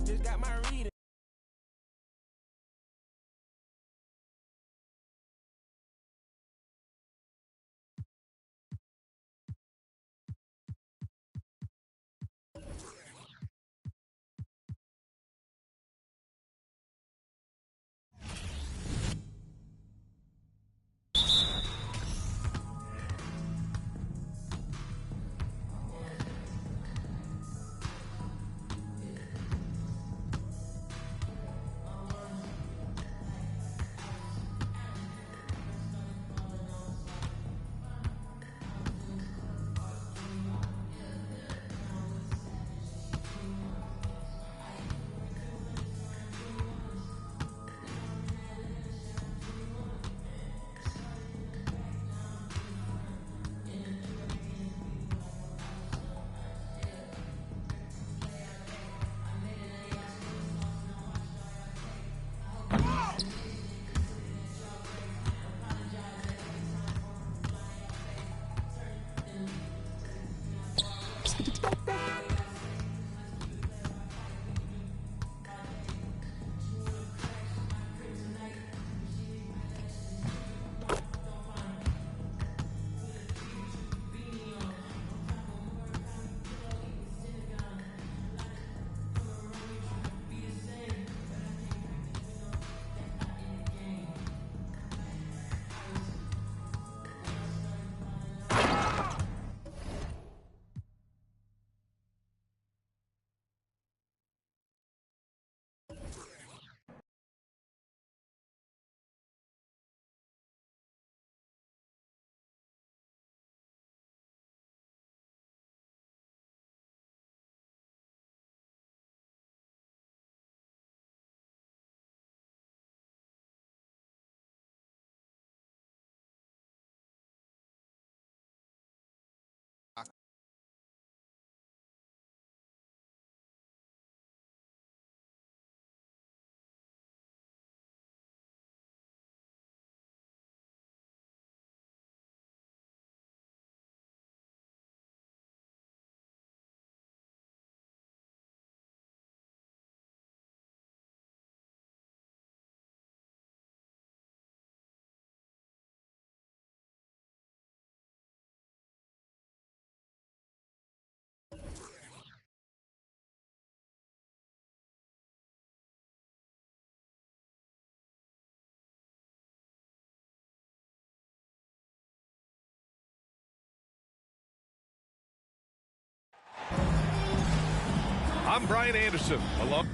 Just got my reading. I'm Brian Anderson, along.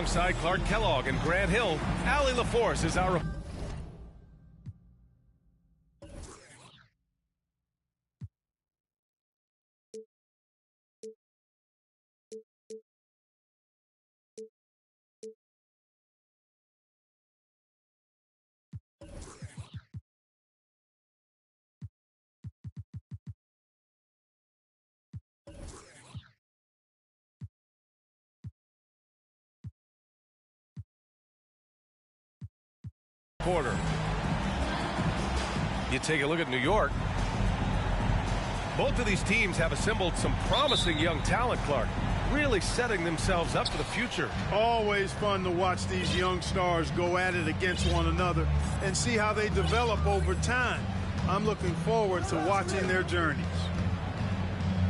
Alongside Clark Kellogg and Grant Hill, Allie LaForce is our... quarter. You take a look at New York. Both of these teams have assembled some promising young talent, Clark, really setting themselves up for the future. Always fun to watch these young stars go at it against one another and see how they develop over time. I'm looking forward to watching their journeys.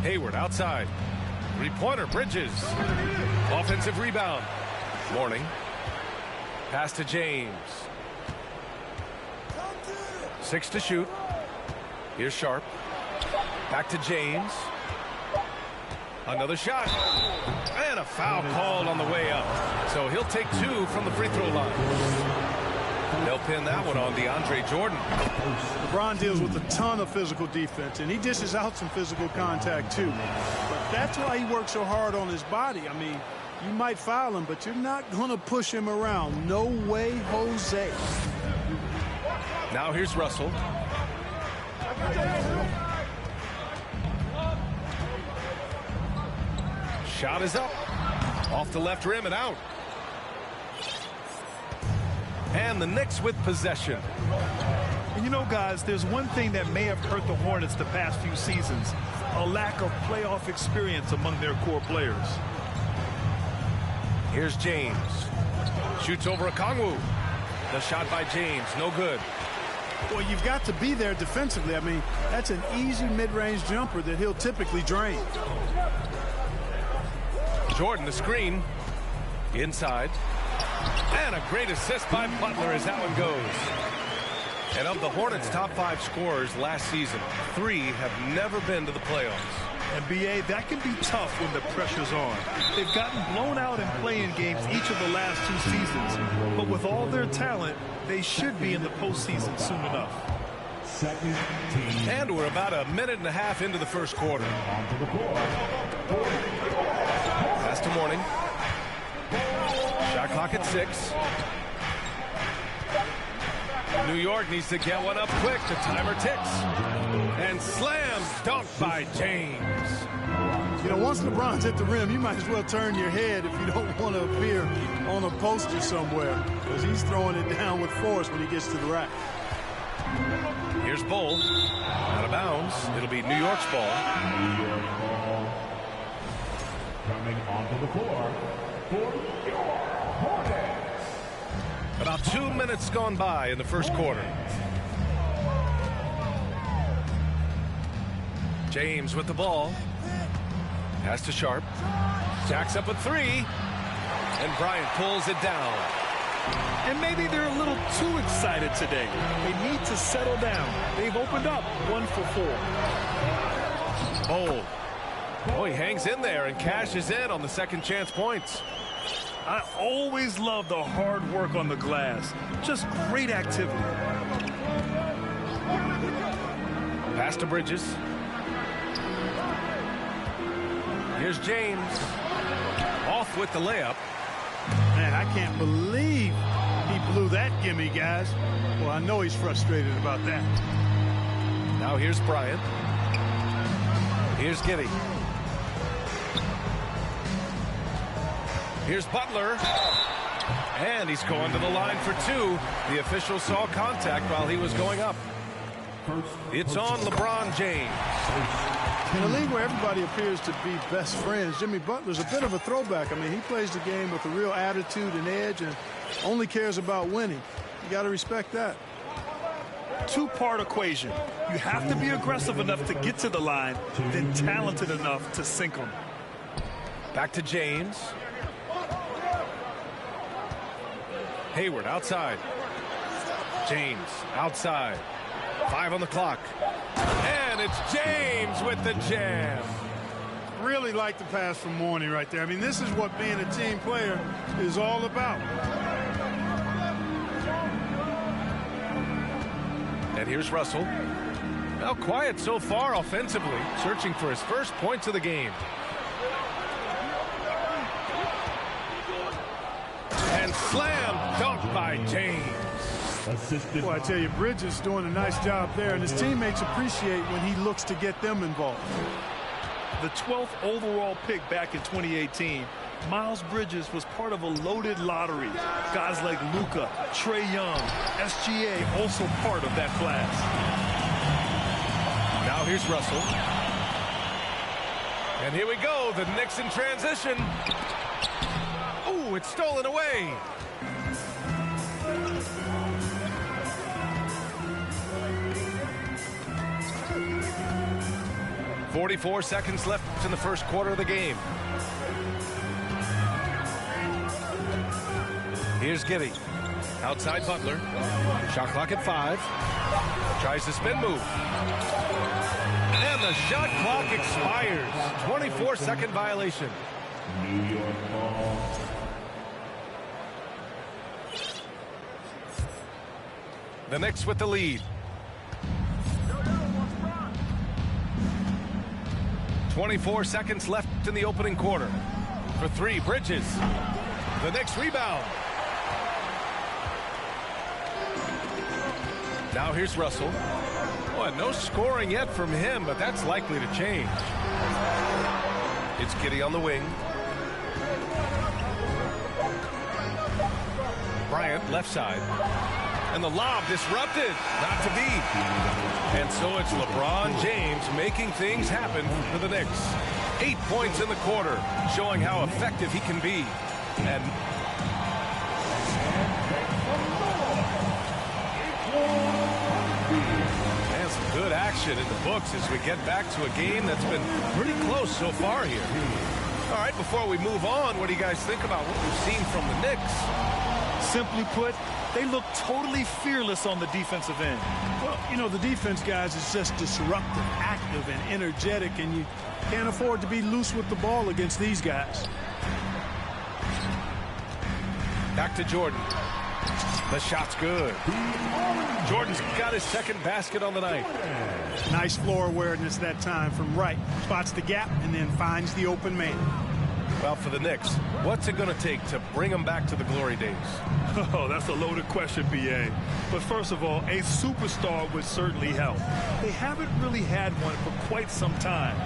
Hayward outside. Three-pointer, Bridges. Offensive rebound. Mourning. Pass to James. 6 to shoot. Here's Sharp. Back to James. Another shot. And a foul called on the way up. So he'll take 2 from the free throw line. They'll pin that one on DeAndre Jordan. LeBron deals with a ton of physical defense, and he dishes out some physical contact too. But that's why he works so hard on his body. I mean, you might foul him, but you're not going to push him around. No way, Jose. Now here's Russell. Shot is up. Off the left rim and out. And the Knicks with possession. And you know, guys, there's one thing that may have hurt the Hornets the past few seasons. A lack of playoff experience among their core players. Here's James. Shoots over Okongwu. The shot by James, no good. Well, you've got to be there defensively. I mean, that's an easy mid-range jumper that he'll typically drain. Jordan, the screen. Inside. And a great assist by Butler as that one goes. And of the Hornets' top 5 scorers last season, 3 have never been to the playoffs. And B.A., that can be tough when the pressure's on. They've gotten blown out in play-in games each of the last 2 seasons. But with all their talent, they should be in the postseason soon enough. And we're about a minute and a half into the first quarter. Pass to Mourning. Shot clock at 6. New York needs to get one up quick. The timer ticks. And slam dunk by James. You know, once LeBron's at the rim, you might as well turn your head if you don't want to appear on a poster somewhere, because he's throwing it down with force when he gets to the rack. Here's Bull. Out of bounds. It'll be New York's ball. Coming onto the floor for New York Hornets. About 2 minutes gone by in the first quarter. James with the ball. Pass to Sharp. Jacks up a 3. And Bryant pulls it down. And maybe they're a little too excited today. They need to settle down. They've opened up 1 for 4. Bold. Oh, he hangs in there and cashes in on the second chance points. I always love the hard work on the glass. Just great activity. Pass to Bridges. Here's James. Off with the layup. Man, I can't believe he blew that gimme, guys. Well, I know he's frustrated about that. Now here's Bryant. Here's Giddey. Here's Butler. And he's going to the line for 2. The official saw contact while he was going up. It's on LeBron James. In a league where everybody appears to be best friends, Jimmy Butler's a bit of a throwback. I mean, he plays the game with a real attitude and edge and only cares about winning. You got to respect that. Two-part equation. You have to be aggressive enough to get to the line, then talented enough to sink them. Back to James. Hayward outside. James outside. 5 on the clock. And it's James with the jam. Really like the pass from Mooney right there. I mean, this is what being a team player is all about. And here's Russell. Now quiet so far offensively, searching for his first points of the game. And slam dunk by James. Well, I tell you, Bridges doing a nice job there, and his teammates appreciate when he looks to get them involved. The 12th overall pick back in 2018, Miles Bridges was part of a loaded lottery. Guys like Luka, Trae Young, SGA also part of that class. Now here's Russell. And here we go, the Knicks in transition. Ooh, it's stolen away. .44 seconds left in the first quarter of the game. Here's Giddey. Outside Butler. Shot clock at 5. Tries the spin move. And the shot clock expires. 24-second violation. New York ball. The Knicks with the lead. 24 seconds left in the opening quarter. For 3, Bridges. The Knicks rebound. Now here's Russell. Oh, and no scoring yet from him, but that's likely to change. It's Giddey on the wing. Bryant left side. And the lob disrupted. Not to be. And so it's LeBron James making things happen for the Knicks. 8 points in the quarter, showing how effective he can be. And some good action in the books as we get back to a game that's been pretty close so far here. All right, before we move on, what do you guys think about what we've seen from the Knicks? Simply put, they look totally fearless on the defensive end. Well, you know, the defense, guys, is just disruptive, active, and energetic, and you can't afford to be loose with the ball against these guys. Back to Jordan. The shot's good. Jordan's got his second basket on the night. Nice floor awareness that time from right. Spots the gap and then finds the open man. Well, for the Knicks, what's it going to take to bring them back to the glory days? Oh, that's a loaded question, B.A. But first of all, a superstar would certainly help. They haven't really had one for quite some time.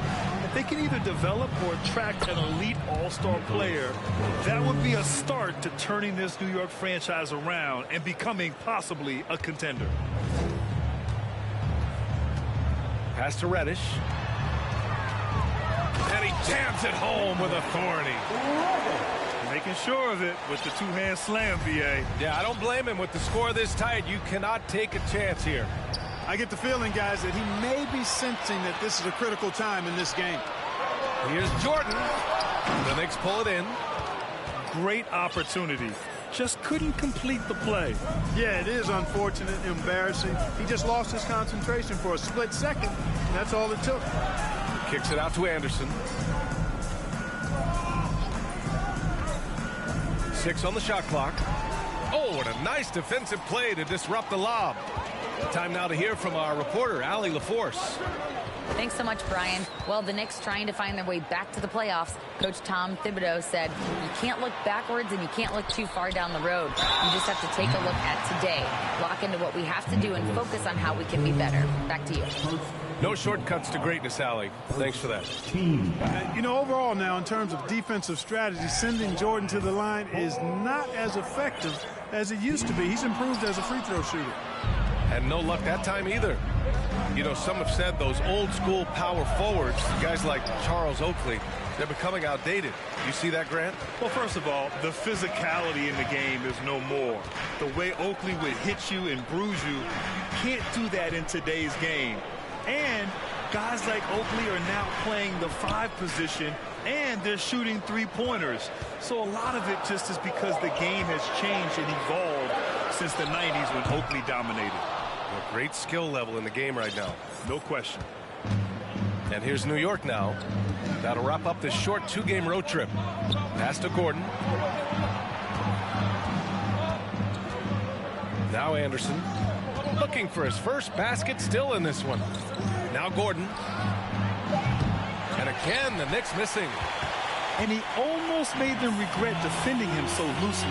If they can either develop or attract an elite all-star player, that would be a start to turning this New York franchise around and becoming possibly a contender. Pass to Reddish. And he jams it home with authority. Making sure of it with the two-hand slam, B.A. Yeah, I don't blame him. With the score this tight, you cannot take a chance here. I get the feeling, guys, that he may be sensing that this is a critical time in this game. Here's Jordan. The Knicks pull it in. Great opportunity. Just couldn't complete the play. Yeah, it is unfortunate, embarrassing. He just lost his concentration for a split second, and that's all it took. Kicks it out to Anderson. 6 on the shot clock. Oh, what a nice defensive play to disrupt the lob. Time now to hear from our reporter, Allie LaForce. Thanks so much, Brian. Well, the Knicks trying to find their way back to the playoffs. Coach Tom Thibodeau said, you can't look backwards and you can't look too far down the road. You just have to take a look at today, lock into what we have to do, and focus on how we can be better. Back to you. No shortcuts to greatness, Allie. Thanks for that. You know, overall now, in terms of defensive strategy, sending Jordan to the line is not as effective as it used to be. He's improved as a free throw shooter. And no luck that time either. You know, some have said those old school power forwards, guys like Charles Oakley, they're becoming outdated. You see that, Grant? Well, first of all, the physicality in the game is no more. The way Oakley would hit you and bruise you, can't do that in today's game. And guys like Oakley are now playing the 5 position, and they're shooting 3-pointers. So a lot of it just is because the game has changed and evolved since the 90s when Oakley dominated. A great skill level in the game right now. No question. And here's New York now. That'll wrap up this short 2-game road trip. Pass to Gordon. Now Anderson. Looking for his first basket, still in this one. Now Gordon. And again, the Knicks missing. And he almost made them regret defending him so loosely.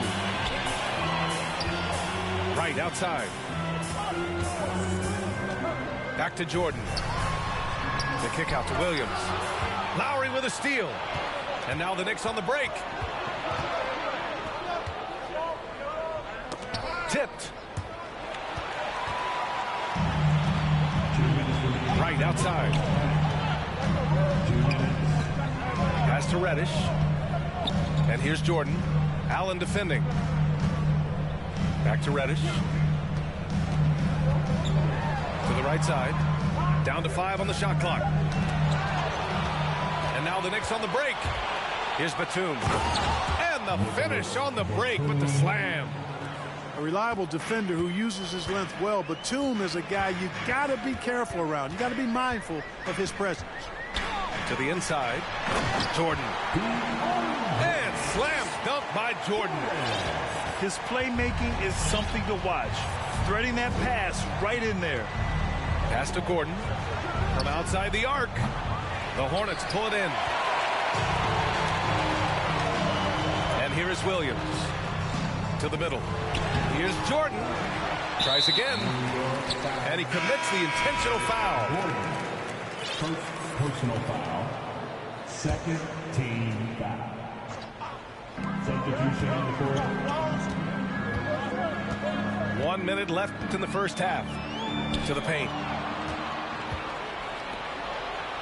Right outside. Back to Jordan. The kick out to Williams. Lowry with a steal. And now the Knicks on the break. Tipped. Right outside. Pass to Reddish. And here's Jordan. Allen defending. Back to Reddish. To the right side. Down to 5 on the shot clock. And now the Knicks on the break. Here's Batum. And the finish on the break with the slam. A reliable defender who uses his length well. Batum is a guy you got to be careful around. You got to be mindful of his presence. To the inside. Jordan. And slam dunk by Jordan. His playmaking is something to watch. Threading that pass right in there. Pass to Gordon. From outside the arc. The Hornets pull it in. And here is Williams. To the middle. Here's Jordan. Tries again. And he commits the intentional foul. First personal foul. Second team foul. Substitution on the court. 1 minute left in the first half. To the paint.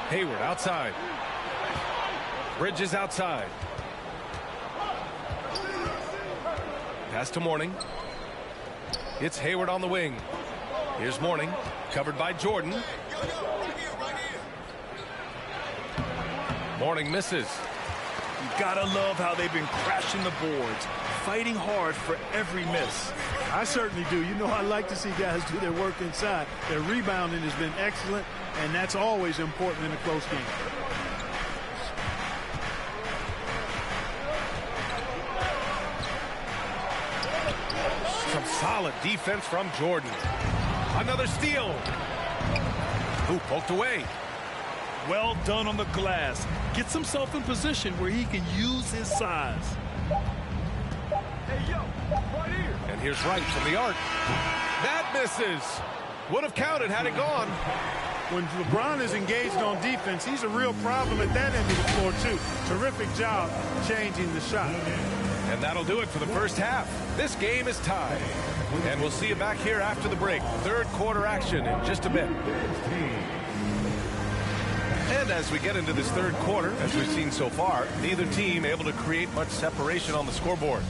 Hayward outside. Bridges outside. Pass to Mourning. It's Hayward on the wing. Here's Mourning. Covered by Jordan. Mourning misses. You gotta love how they've been crashing the boards, fighting hard for every miss. I certainly do. You know, I like to see guys do their work inside. Their rebounding has been excellent, and that's always important in a close game. Some solid defense from Jordan. Another steal. Ooh, poked away. Well done on the glass. Gets himself in position where he can use his size. And here's Wright from the arc. That misses. Would have counted had it gone. When LeBron is engaged on defense, he's a real problem at that end of the floor, too. Terrific job changing the shot. And that'll do it for the first half. This game is tied. And we'll see you back here after the break. Third quarter action in just a bit. And as we get into this third quarter, as we've seen so far, neither team able to create much separation on the scoreboard.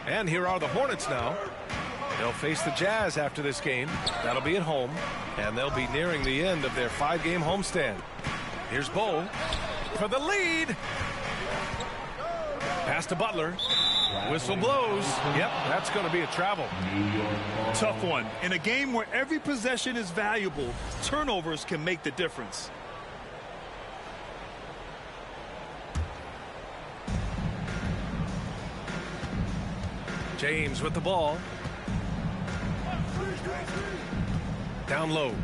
And here are the Hornets now. They'll face the Jazz after this game. That'll be at home. And they'll be nearing the end of their 5-game homestand. Here's Bol for the lead. Pass to Butler. Whistle blows. Yep, that's going to be a travel. Tough one. In a game where every possession is valuable, turnovers can make the difference. James with the ball. Down low.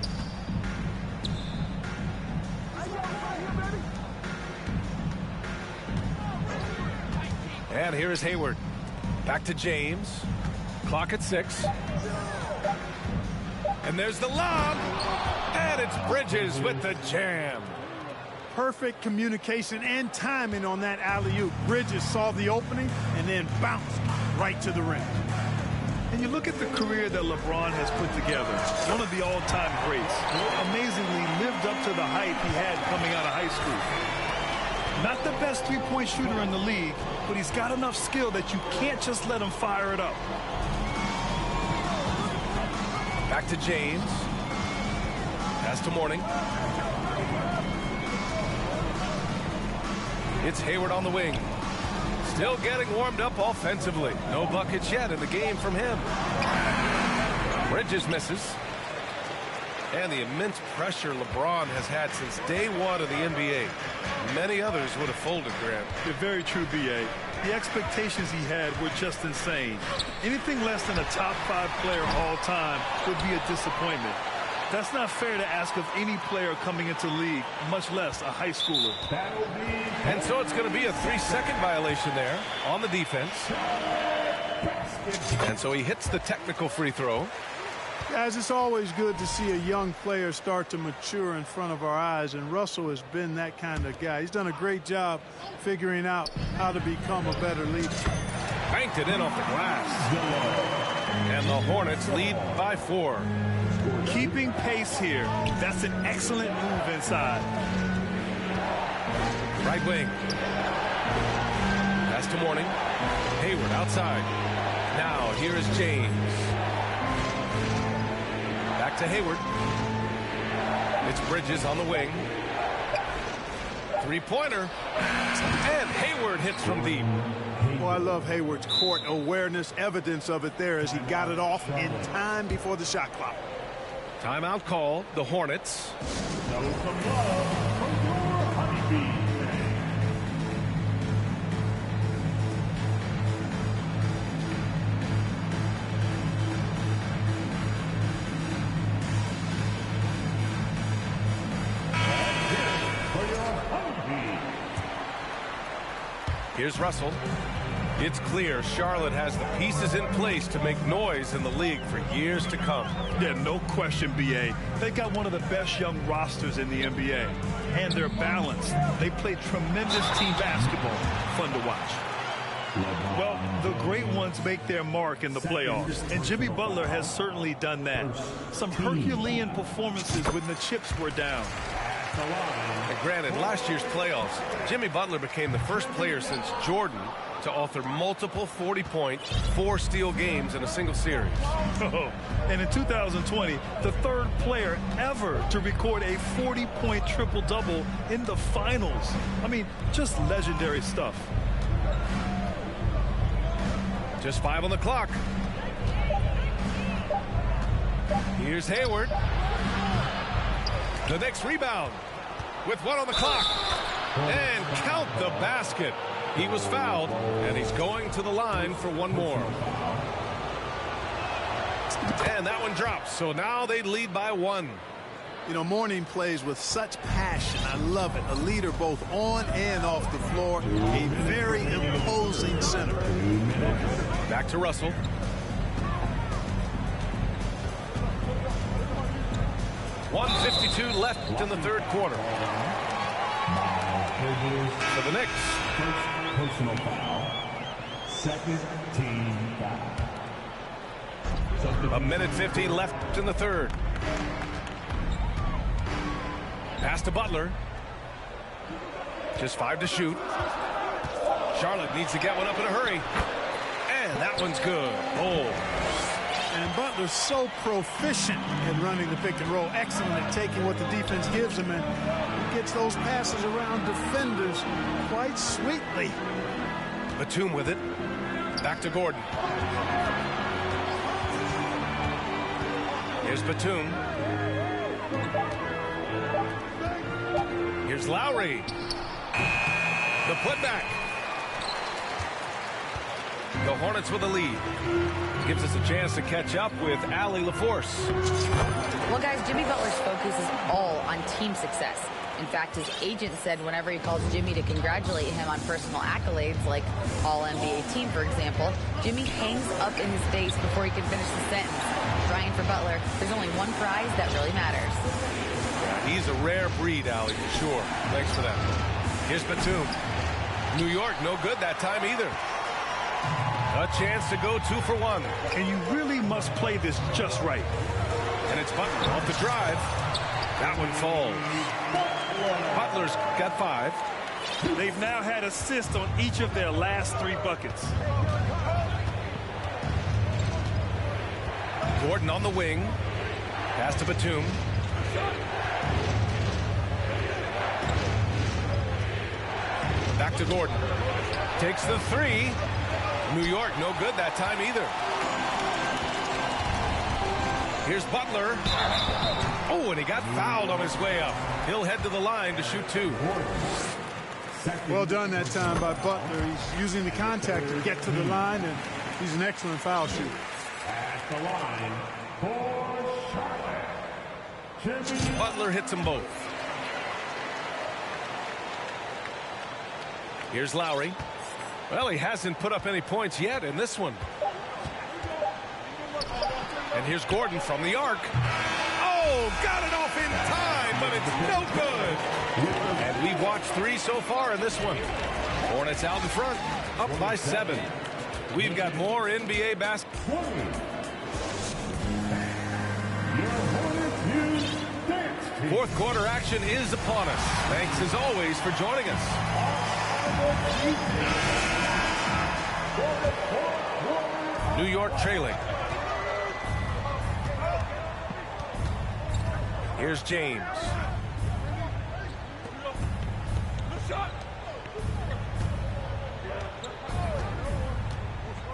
And here is Hayward. Back to James. Clock at 6. And there's the lob. And it's Bridges with the jam. Perfect communication and timing on that alley-oop. Bridges saw the opening and then bounced right to the rim. And you look at the career that LeBron has put together, one of the all-time greats, amazingly lived up to the hype he had coming out of high school. Not the best three-point shooter in the league, but he's got enough skill that you can't just let him fire it up. Back to James. Pass to Mourning. It's Hayward on the wing. Still getting warmed up offensively. No buckets yet in the game from him. Bridges misses. And the immense pressure LeBron has had since day one of the NBA. Many others would have folded, Grant. You're very true, B.A. The expectations he had were just insane. Anything less than a top 5 player all time would be a disappointment. That's not fair to ask of any player coming into league, much less a high schooler. And so it's going to be a 3-second violation there on the defense. And so he hits the technical free throw. Guys, it's always good to see a young player start to mature in front of our eyes, and Russell has been that kind of guy. He's done a great job figuring out how to become a better leader. Banked it in off the glass. And the Hornets lead by 4. Keeping pace here. That's an excellent move inside. Right wing. Pass to Mourning. Hayward outside. Now here is James. Back to Hayward. It's Bridges on the wing. Three-pointer. And Hayward hits from deep. Well, I love Hayward's court awareness. Evidence of it there as he got it off in time before the shot clock. Timeout call. The Hornets. Show some love for your Honeybee. Here's Russell. It's clear Charlotte has the pieces in place to make noise in the league for years to come. Yeah, no question, B.A. They got one of the best young rosters in the NBA. And they're balanced. They play tremendous team basketball. Fun to watch. Well, the great ones make their mark in the playoffs, and Jimmy Butler has certainly done that. Some Herculean performances when the chips were down. And granted, last year's playoffs, Jimmy Butler became the first player since Jordan to author multiple 40-point, 4-steal games in a single series. Oh, and in 2020, the third player ever to record a 40-point triple-double in the finals. I mean, just legendary stuff. Just 5 on the clock. Here's Hayward. The next rebound with 1 on the clock. And count the basket. He was fouled, and he's going to the line for 1 more. And that one drops, so now they lead by 1. You know, Mourning plays with such passion. I love it. A leader both on and off the floor. A very imposing center. Back to Russell. .152 left in the third quarter. For the Knicks. First personal foul. Second team foul. 1:50 left in the third. Pass to Butler. Just 5 to shoot. Charlotte needs to get one up in a hurry. And that one's good. Oh. And Butler's so proficient in running the pick and roll. Excellent at taking what the defense gives him, and he gets those passes around defenders quite sweetly. Batum with it. Back to Gordon. Here's Batum. Here's Lowry. The putback. The Hornets with a lead. Gives us a chance to catch up with Allie LaForce. Well, guys, Jimmy Butler's focus is all on team success. In fact, his agent said whenever he calls Jimmy to congratulate him on personal accolades, like All-NBA team, for example, Jimmy hangs up in his face before he can finish the sentence. Ryan, for Butler, there's only one prize that really matters. Yeah, he's a rare breed, Allie, for sure. Thanks for that. Here's Batum. New York, no good that time either. A chance to go 2 for 1. And you really must play this just right. And it's Butler off the drive. That one falls. Butler's got 5. They've now had assists on each of their last 3 buckets. Gordon on the wing. Pass to Batum. Back to Gordon. Takes the 3. New York, no good that time either. Here's Butler. Oh, and he got fouled on his way up. He'll head to the line to shoot 2. Well done that time by Butler. He's using the contact to get to the line, and he's an excellent foul shooter. At the line for Charlotte. Butler hits them both. Here's Lowry. Well, he hasn't put up any points yet in this one. And here's Gordon from the arc. Oh, got it off in time, but it's no good. And we've watched 3 so far in this one. Hornets out in front, up by 7. We've got more NBA basketball. Fourth quarter action is upon us. Thanks as always for joining us. New York trailing. Here's James.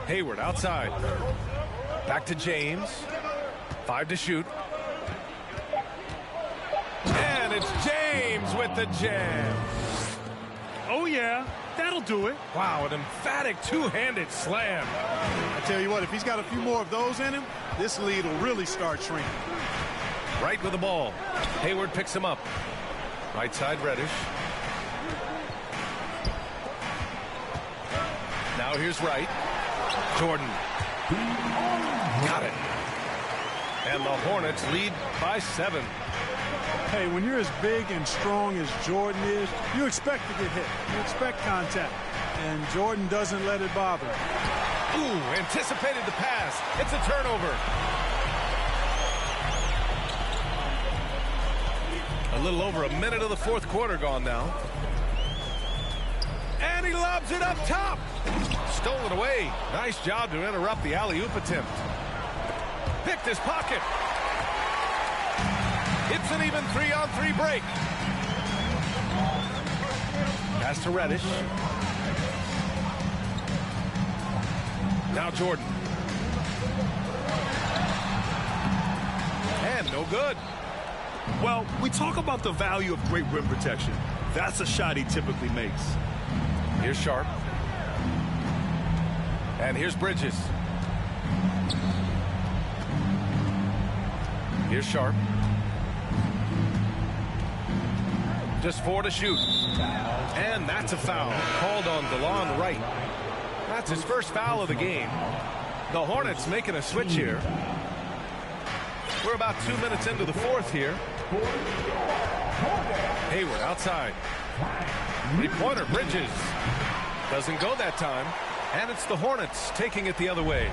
Hayward outside. Back to James. 5 to shoot. And it's James with the jam. Oh, yeah. That'll do it. Wow, an emphatic two-handed slam. I tell you what, if he's got a few more of those in him, this lead will really start shrinking. Right with the ball. Hayward picks him up. Right side, Reddish. Now here's Wright. Jordan. Got it. And the Hornets lead by 7. Hey, when you're as big and strong as Jordan is, you expect to get hit. You expect contact. And Jordan doesn't let it bother him. Ooh, anticipated the pass. It's a turnover. A little over a minute of the fourth quarter gone now. And he lobs it up top. Stolen away. Nice job to interrupt the alley-oop attempt. Picked his pocket. It's an even 3-on-3 break. Pass to Reddish. Now Jordan. And no good. Well, we talk about the value of great rim protection. That's a shot he typically makes. Here's Sharp. And here's Bridges. Here's Sharp. Just 4 to shoot. And that's a foul called on DeLon Wright. That's his first foul of the game. The Hornets making a switch here. We're about 2 minutes into the fourth here. Hayward outside. 3-pointer, Bridges. Doesn't go that time. And it's the Hornets taking it the other way.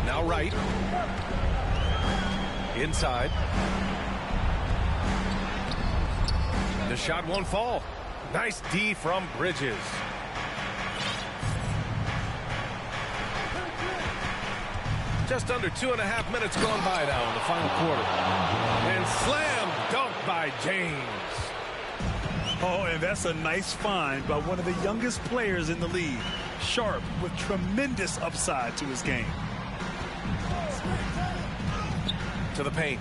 Now Wright. Inside. The shot won't fall. Nice D from Bridges. Just under 2.5 minutes gone by now in the final quarter. And slam dunk by James. Oh, and that's a nice find by one of the youngest players in the league. Sharp with tremendous upside to his game. To the paint.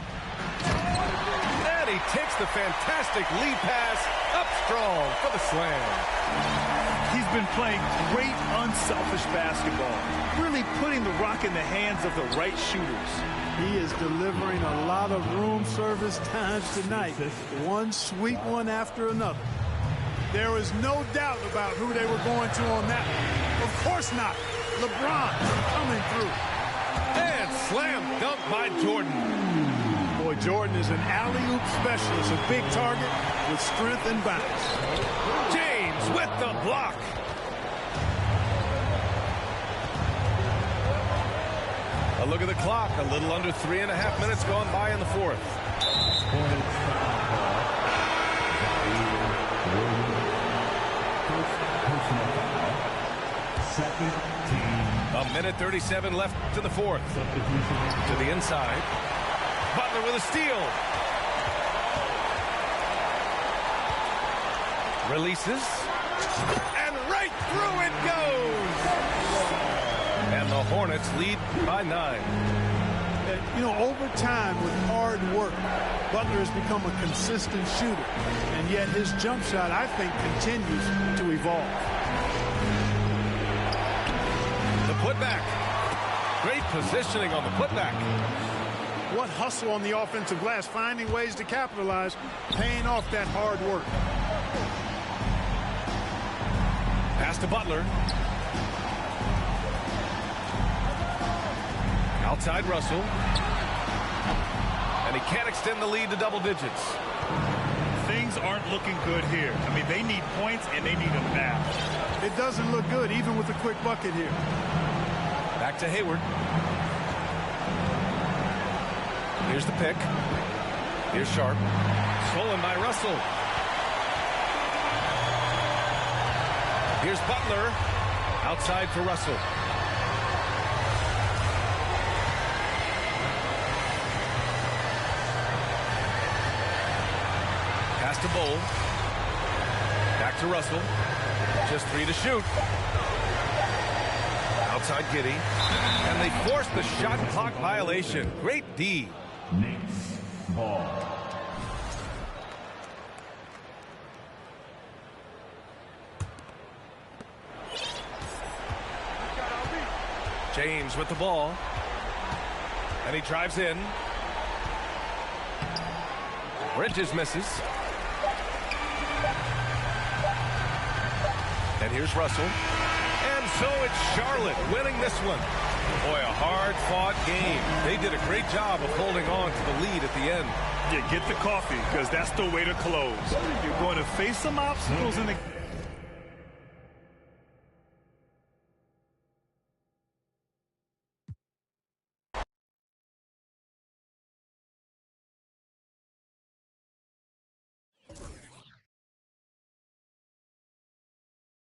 And he takes the fantastic lead pass up strong for the slam. He's been playing great unselfish basketball, really putting the rock in the hands of the right shooters. He is delivering a lot of room service times tonight. One sweet one after another. There is no doubt about who they were going to on that one. Of course not. LeBron coming through. And slam dunk by Jordan. Boy, Jordan is an alley-oop specialist, a big target with strength and bounce. James Reeves with the block. A look at the clock. A little under 3.5 minutes gone by in the fourth. A minute 37 left to the fourth. To the inside. Butler with a steal. Releases. And right through it goes. And the Hornets lead by 9. You know, over time with hard work, Butler has become a consistent shooter. And yet his jump shot, I think, continues to evolve. The putback. Great positioning on the putback. What hustle on the offensive glass, finding ways to capitalize, paying off that hard work. Pass to Butler. Outside Russell. And he can't extend the lead to double digits. Things aren't looking good here. I mean, they need points and they need them now. It doesn't look good, even with a quick bucket here. Back to Hayward. Here's the pick. Here's Sharp. Stolen by Russell. Here's Butler. Outside for Russell. Pass to Bowl. Back to Russell. Just 3 to shoot. Outside Giddey. And they force the shot clock violation. Great D. Knicks ball. James with the ball. And he drives in. Bridges misses. And here's Russell. And so it's Charlotte winning this one. Boy, a hard-fought game. They did a great job of holding on to the lead at the end. Yeah, get the coffee, because that's the way to close. You're going to face some obstacles in the